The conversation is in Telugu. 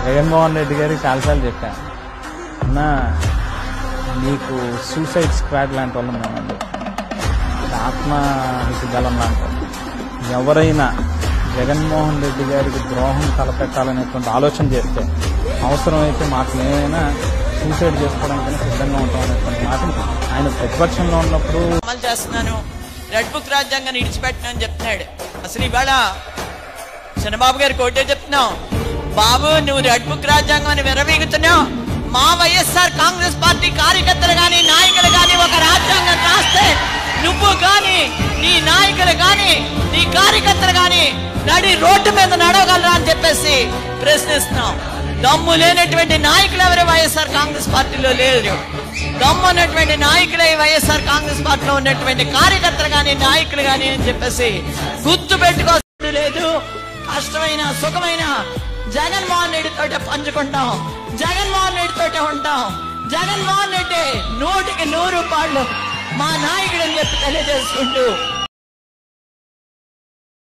జగన్మోహన్ రెడ్డి గారికి చాలాసార్లు చెప్పాను, అన్నా నీకు సూసైడ్ స్క్వాడ్ లాంటి వాళ్ళు మేమండి, ఆత్మహత్య దళం లాంటి వాళ్ళు. ఎవరైనా జగన్మోహన్ రెడ్డి గారికి ద్రోహం తలపెట్టాలనేటువంటి ఆలోచన చేస్తే అవసరమైతే మాకు ఏమైనా సూసైడ్ చేసుకోవడానికైనా సిద్ధంగా ఉంటాం అనేటువంటి మాటను ఆయన ప్రతిపక్షంలో ఉన్నప్పుడు అమలు చేస్తున్నాను, రెడ్ బుక్ రాజ్యాంగాన్ని ఇడిచిపెట్టినని చెప్తున్నాడు. అసలు ఇవాళ చంద్రబాబు గారికి ఒకటే చెప్తున్నావు, బాబు నువ్వు రెడ్ బుక్ రాజ్యాంగాన్ని విరవీగుతున్నావు. మా వైఎస్ఆర్ కాంగ్రెస్ పార్టీ కార్యకర్తలు గాని నాయకులు గాని ఒక రాజ్యాంగం రాస్తే నువ్వు గాని నీ నాయకులు గాని నీ కార్యకర్తలు గాని నడి రోడ్డు మీద నడవగలరా అని చెప్పేసి ప్రశ్నిస్తున్నాం. దమ్ము లేనటువంటి నాయకులు ఎవరు వైఎస్ఆర్ కాంగ్రెస్ పార్టీలో లేరు. దమ్ము ఉన్నటువంటి నాయకులే వైఎస్ఆర్ కాంగ్రెస్ పార్టీలో ఉన్నటువంటి కార్యకర్తలు గాని నాయకులు గాని అని చెప్పేసి గుర్తు పెట్టుకోవడం లేదు. కష్టమైన సుఖమైన జగన్మోహన్ రెడ్డి తోటే పంచుకుంటాం, జగన్మోహన్ రెడ్డి తోటే ఉంటాం. జగన్మోహన్ రెడ్డి 100కి 100 రూపాయలు మా నాయకుడు అని చెప్పి తెలియజేసుకుంటూ